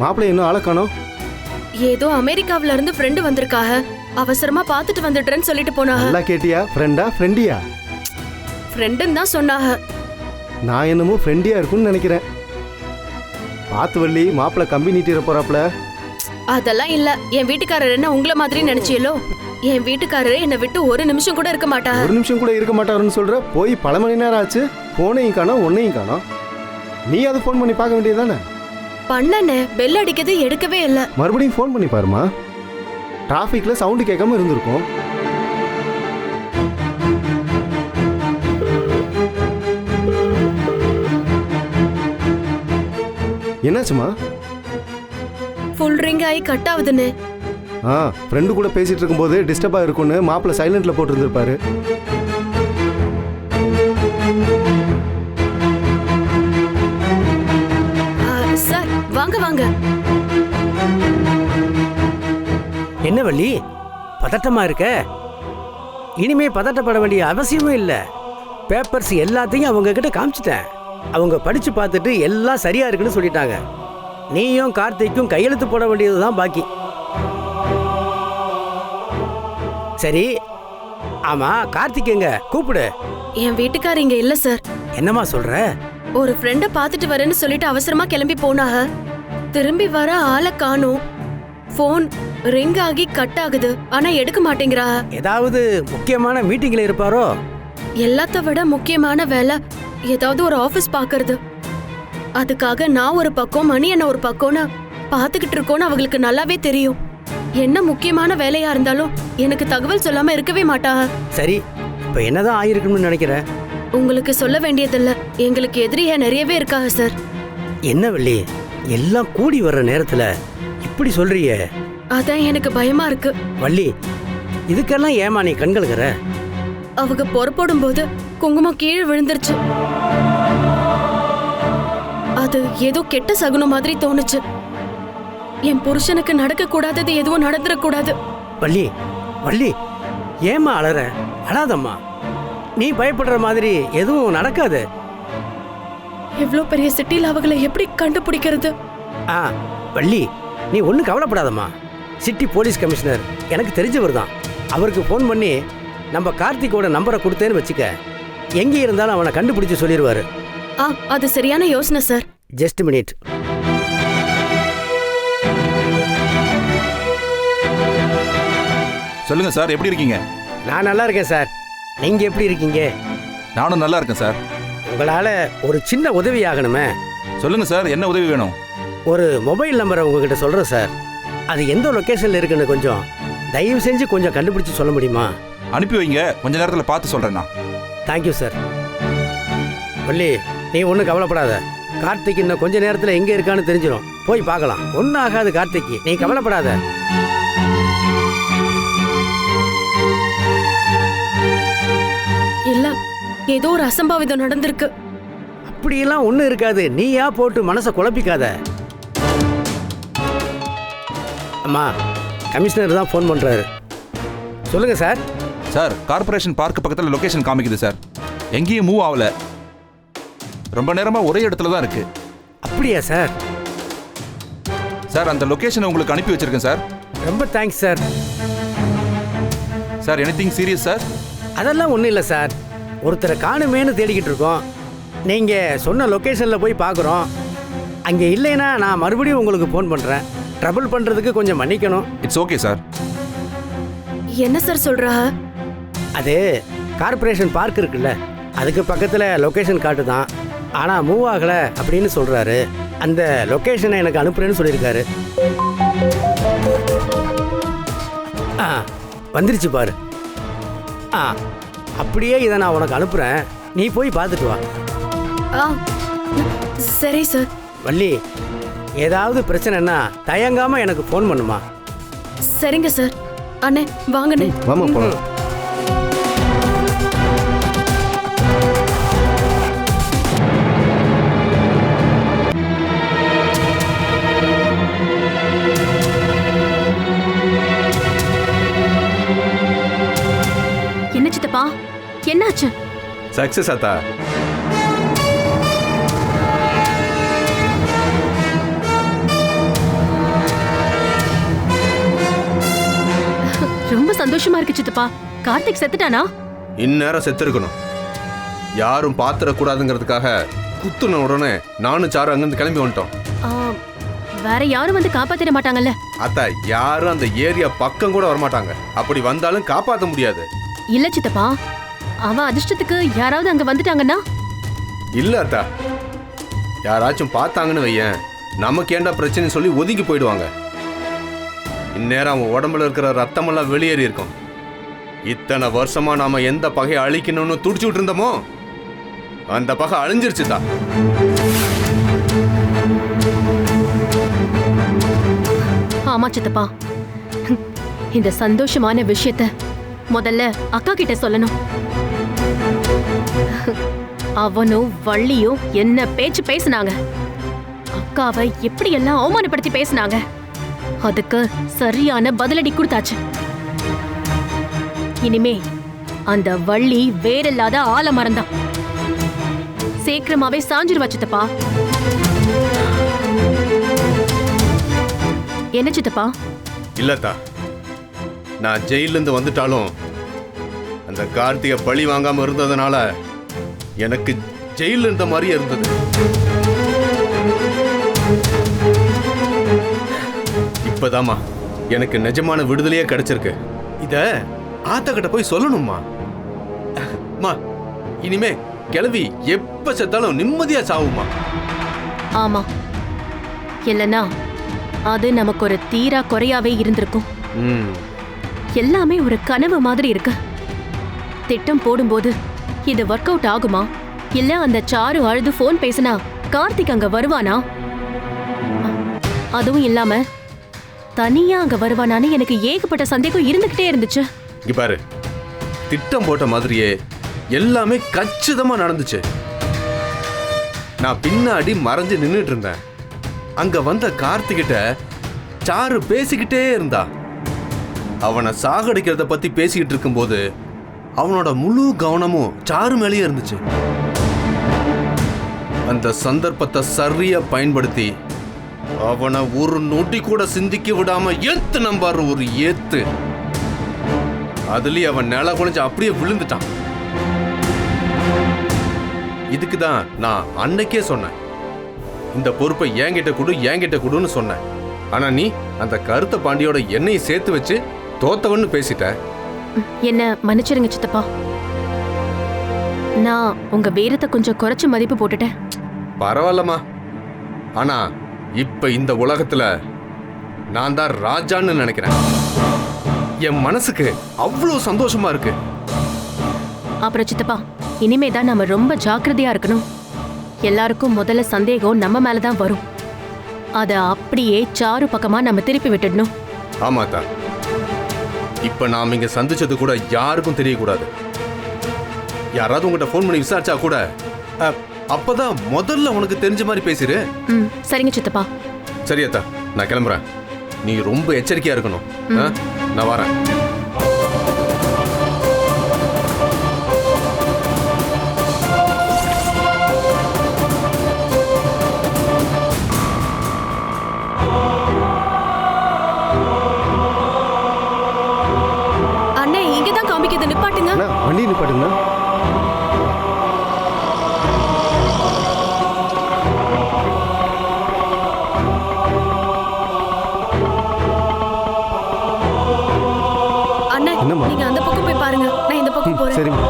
மாப்பிள்ளை இன்னும் ஆளை காணோம். ஏதோ அமெரிக்காவில இருந்து ஃப்ரெண்டு வந்திருக்காக, அவசரமா பாத்துட்டு வந்துடுறேன்னு சொல்லிட்டு போனாங்க. நல்லா கேட்டியா? ஃப்ரெண்டா ஃப்ரெண்டியா? ஃப்ரெண்டுன்னு தான் சொன்னாங்க. நான் என்னமோ ஃப்ரெண்டியா இருக்குன்னு நினைக்கிறேன். பார்த்து வள்ளி, மாப்பிள்ளை கம்பி நீட்டிட போறாப்ல. அதெல்லாம் இல்ல. என் வீட்டுக்காரர் என்ன உங்கள மாதிரி நினைச்சியலோ? என் வீட்டுக்காரரு என்னை விட்டு ஒரு நிமிஷம் கூட இருக்க மாட்டாங்க. ஒரு நிமிஷம் கூட இருக்க மாட்டாருன்னு சொல்ற? போய் பல மணி நேரம் ஆச்சு, போனையும் காணோம் ஒன்னையும் காணோம். நீ அதை ஃபோன் பண்ணி பார்க்க வேண்டியதுதானே? பண்ணனே, பெல் அடிக்கிறது எடுக்கவே இல்லை. மறுபடியும் ஃபோன் பண்ணி பாருமா. டிராஃபிக்ல சவுண்டு கேட்காம இருந்திருக்கும். என்னாச்சுமா? ஃபுல் ரிங் ஆகி கட் ஆகுதுன்னு. ஃப்ரெண்டு கூட பேசிட்டு இருக்கும்போது டிஸ்டர்பா இருக்கும்னு மாப்பிள்ளை சைலண்ட்ல போட்டு இருந்திருப்பாரு. சார் வாங்க வாங்க. என்ன வள்ளி, பதட்டமா இருக்க? இனிமே பதட்டப்பட வேண்டிய அவசியமே இல்லை. பேப்பர்ஸ் எல்லாத்தையும் அவங்க கிட்ட காமிச்சிட்டேன். அவங்க படிச்சு பார்த்துட்டு எல்லாம் சரியா இருக்குன்னு சொல்லிட்டாங்க. நீயும் கார்த்திக்கும் கையெழுத்து போட வேண்டியதுதான் பாக்கி. சரி, ஆமா கார்த்திக் எங்க? கூப்பிடு. என் வீட்டுக்காரர் இங்க இல்ல சார். என்னம்மா சொல்ற? ஒரு ஃப்ரெண்ட பாத்துட்டு வரேன்னு சொல்லிட்டு அவசரமா கிளம்பி போனாக. திரும்பி வர ஆளை காணோம். போன் ரிங் ஆகி கட் ஆகுது, ஆனா எடுக்க மாட்டேங்கிறா. ஏதாவது முக்கியமான மீட்டிங்ல இருப்பாரோ? எல்லாத்த விட முக்கியமான வேலை ஏதாவது ஒரு ஆபீஸ் பாக்குறது. அதுக்காக நான் ஒரு பக்கம், மணி என்ன ஒரு பக்கம்னு பாத்துக்கிட்டு இருக்கோன்னு அவங்களுக்கு நல்லாவே தெரியும். என்ன முக்கியமான வேலையா இருந்தாலும் எனக்கு தகவல் சொல்லாம இருக்கவே மாட்டாங்க. சரி, இப்ப என்னதான் ஆயிருக்குன்னு நினைக்கிற? உங்களுக்கு சொல்ல வேண்டியதில்ல, எங்களுக்கு எதிரியா நிறையவே இருக்காங்க சார். என்ன வள்ளி, எல்லாம் கூடி வர்ற நேரத்துல இப்படி சொல்றியே? அதான் எனக்கு பயமா இருக்கு. வள்ளி, இதுக்கெல்லாம் ஏமா நீ கண்கள்கிற? அவங்க பொறுப்போடும் போது குங்குமம் கீழே விழுந்துருச்சு. அது ஏதோ கெட்ட சகுனம் மாதிரி தோணுச்சு. என் புருஷனுக்கு நடக்க கூடாதது எதுவும் நடந்துடக்கூடாது. வள்ளி, வள்ளி, ஏமா அழற? அழாதம்மா. நீ பயப்படுற மாதிரி எதுவும் நடக்காது. எவ்வளவு பெரிய சிட்டில அவங்களை எப்படி கண்டுபிடிக்கிறது? வள்ளி, நீ ஒன்றும் கவலைப்படாதம்மா. சிட்டி போலீஸ் கமிஷனர் எனக்கு தெரிஞ்சவர் தான். அவருக்கு ஃபோன் பண்ணி நம்ம கார்த்திகோட நம்பரை கொடுத்தேன்னு வச்சுக்க, எங்கே இருந்தாலும் அவனை கண்டுபிடிச்சு சொல்லிடுவாரு. அது சரியான யோசனை சார். Just minute. சொல்லுங்க சார், எப்படி இருக்கீங்க? நான் நல்லா இருக்கேன் சார். நீங்க எப்படி இருக்கீங்க? நானும் நல்லா இருக்கேன் சார். உங்களால ஒரு சின்ன உதவி ஆகணுமே. சொல்லுங்க சார், என்ன உதவி வேணும்? ஒரு மொபைல் நம்பரை உங்ககிட்ட சொல்றேன் சார். அது எந்த லொகேஷன்ல இருக்குன்னு கொஞ்சம் தயவு செஞ்சு கொஞ்சம் கண்டுபிடிச்சு சொல்ல முடியுமா? அனுப்பி வைங்க, கொஞ்ச நேரத்தில் பார்த்து சொல்றேன். Thank you sir. வள்ளி, நீ ஒன்றும் கவலைப்படாத. கார்த்திக் இன்னும் கொஞ்ச நேரத்தில் எங்கே இருக்கான்னு தெரிஞ்சிடும். போய் பார்க்கலாம். ஒன்றும் ஆகாது கார்த்திக், நீ கவலைப்படாத. இல்ல, ஏதோ ஒரு அசம்பாவிதம் நடந்திருக்கு. அப்படியெல்லாம் ஒன்றும் இருக்காது. நீயா போட்டு மனசை குழப்பிக்காத. அம்மா, கமிஷனர் தான் ஃபோன் பண்ணுறாரு. சொல்லுங்க சார். சார், கார்பரேஷன் பார்க் பக்கத்தில் லொகேஷன் காமிக்குது சார். எங்கேயும் மூவ் ஆகல. ரொம்ப நேரமா ஒரே இடத்துல தான் இருக்கு. அப்படியா சார்? சார், அந்த லொகேஷனை உங்களுக்கு அனுப்பி வச்சிருக்கேன் சார். ரொம்ப thanks sir. Sir, anything serious sir? அதெல்லாம் ஒன்றும் இல்லை சார். ஒருத்தரை காணுமேனு தேடிக்கிட்டு இருக்கோம். நீங்கள் சொன்ன லொக்கேஷனில் போய் பார்க்குறோம். அங்கே இல்லைன்னா நான் மறுபடியும் உங்களுக்கு ஃபோன் பண்ணுறேன். ட்ரபிள் பண்ணுறதுக்கு கொஞ்சம் மன்னிக்கணும். It's okay sir. என்ன சார் சொல்றா? அது கார்பரேஷன் பார்க் இருக்குல்ல, அதுக்கு பக்கத்தில் லொக்கேஷன் காட்டு தான். ஆனால் மூவ் ஆகலை அப்படின்னு சொல்கிறாரு. அந்த லொக்கேஷனை எனக்கு அனுப்புறேன்னு சொல்லியிருக்காரு. வந்துருச்சு பாரு. அப்படியே இதை நான் உனக்கு அனுப்புகிறேன். நீ போய் பார்த்துட்டு வா. சரி சார். வள்ளி, ஏதாவது பிரச்சனைன்னா தயங்காமல் எனக்கு ஃபோன் பண்ணுமா? சரிங்க சார். அண்ணே வாங்கண்ணே. வாமா போலாம். என்ன சித்தப்பா, என்னாச்சு? சக்சஸ் ஆத்தா. சந்தோஷமா இருக்கு சித்தப்பா. கார்த்திக் செத்துட்டானா? இந்நேரம் செத்து இருக்கணும். யாரும் பாத்திரக்கூடாதுங்கிறதுக்காக குத்துன உடனே நானும் சாரு அங்கிருந்து கிளம்பி வந்துட்டோம். ஆ, வேற யாரும் வந்து காப்பாத்திட மாட்டாங்கல்ல? அத்தா, யாரும் அந்த ஏரியா பக்கம் கூட வரமாட்டாங்க. அப்படி வந்தாலும் காப்பாற்ற முடியாது. இல்ல சித்தப்பா, அவன் அதிர்ஷ்டத்துக்கு யாராவது அங்க வந்துட்டாங்கன்னா? இல்ல அத்தா, யாராச்சும் பார்த்தாங்கன்னு வையேன், நமக்கு ஏண்டா பிரச்சனை சொல்லி ஒதுங்கி போயிடுவாங்க. இந்நேரம் அவன் உடம்புல இருக்கிற ரத்தமெல்லாம் வெளியேறி இருக்கும். இத்தனை வருஷமா நாம எந்த பகையை அழிக்கணும்னு துடிச்சுட்டு இருந்தோமோ அந்த பகை அழிஞ்சிருச்சுதா. ஆமா சித்தப்பா, இந்த சந்தோஷமான விஷயத்த முதல்ல அக்கா கிட்ட சொல்லணும். அவனும் வள்ளியும் என்ன பேச்சு பேசினாங்க, அக்காவை எப்படி எல்லாம் அவமானப்படுத்தி பேசினாங்க. அதுக்கு சரியான பதிலடி கொடுத்தாச்சு. இனிமே அந்த வள்ளி வேறில்லாத ஆலமரம்தான். சீக்கிரமாவே சாஞ்சிருவா சித்தப்பா. என்ன சித்தப்பா? இல்லத்தா, நான் ஜெயிலிருந்து வந்துட்டாலும் அந்த கார்த்திகை பழி வாங்காம இருந்ததுனால எனக்கு ஜெயில இருந்த மாதிரியே இருந்தது. இப்பதாமா எனக்கு நிஜமான விடுதலையே கிடைச்சிருக்கு. இத ஆத்தக்கிட்ட போய் சொல்லணும்மா. அம்மா, இனிமே கிளவி எப்ப செத்தாலும் நிம்மதியா சாவுமா. ஆமா, இல்லனா அது நமக்கு ஒரு தீரா குறையாவே இருந்திருக்கும். எல்லாமே ஒரு கனவு மாதிரி இருக்கு. திட்டம் போடும்போது இது ஒர்க் அவுட் ஆகுமா, இல்ல அந்த சாரு அழுது போன் பேசினா கார்த்திக் அங்க வருவானா? அதுவும் இல்லாம தனியா அங்க வருவானான்னு எனக்கு ஏகப்பட்ட சந்தேகம் இருந்துகிட்டே இருந்துச்சு. இங்க பாரு, திட்டம் போட்ட மாதிரியே எல்லாமே கச்சிதமா நடந்துச்சு. நான் பின்னாடி மறைஞ்சு நின்னுட்டு இருந்தேன். அங்க வந்த கார்த்திகிட்ட சாரு பேசிக்கிட்டே இருந்தா. அவனை சாகடிக்கிறத பத்தி பேசிக்கிட்டு இருக்கும்போது அவனோட முழு கவனமும் சாரு மேலேயே இருந்துச்சு. அந்த சந்தர்ப்பத்தை சரியா பயன்படுத்தி அவனை ஒரு நொடி கூட சிந்திக்க விடாம ஏத்து நம்பாரு ஒரு ஏத்து. அதுலயே அவன் நில குலைஞ்சு அப்படியே விழுந்துட்டான். இதுக்குதான் நான் அன்னைக்கே சொன்னேன், இந்த பொறுப்பை என்கிட்ட கொடுன்னு சொன்னேன். ஆனா நீ அந்த கருத்த பாண்டியோட என்னையும் சேர்த்து வச்சு தோத்தவன்னு பேசிட்ட. என்ன மன்னிச்சிருங்க சித்தப்பா, நான் உங்க வீரத்தை கொஞ்சம் குறைச்சு மதிப்பு போட்டுட்டேன். பரவாயில்லம்மா. ஆனா இப்ப இந்த உலகத்துல நான் தான் ராஜான்னு நினைக்கிறேன். என் மனசுக்கு அவ்வளவு சந்தோஷமா இருக்கு. அப்புறம் சித்தப்பா, இனிமேதான் நம்ம ரொம்ப ஜாக்கிரதையா இருக்கணும். எல்லாருக்கும் முதல்ல சந்தேகம் நம்ம மேலதான் வரும். அத அப்படியே சாரு பக்கமா நம்ம திருப்பி விட்டுடணும். ஆமாத்தா, இப்ப நாம் இங்க சந்திச்சது கூட யாருக்கும் தெரியக்கூடாது. யாராவது உங்ககிட்ட போன் பண்ணி விசாரிச்சா கூட அப்பதான் முதல்ல உனக்கு தெரிஞ்ச மாதிரி பேசிரு. சரிங்க சித்தப்பா. சரியத்தா, நான் கிளம்புறேன். நீ ரொம்ப எச்சரிக்கையா இருக்கணும். நான் வரேன். அண்ணே, இங்கதான் காமிக்குது, நிப்பாட்டுங்க. வண்டி நிப்பாட்டுங்க. அண்ணே, என்னம்மா? நீங்க அந்த பக்கம் போய் பாருங்க, நான் இந்த பக்கம் போறேன். சரிம்மா.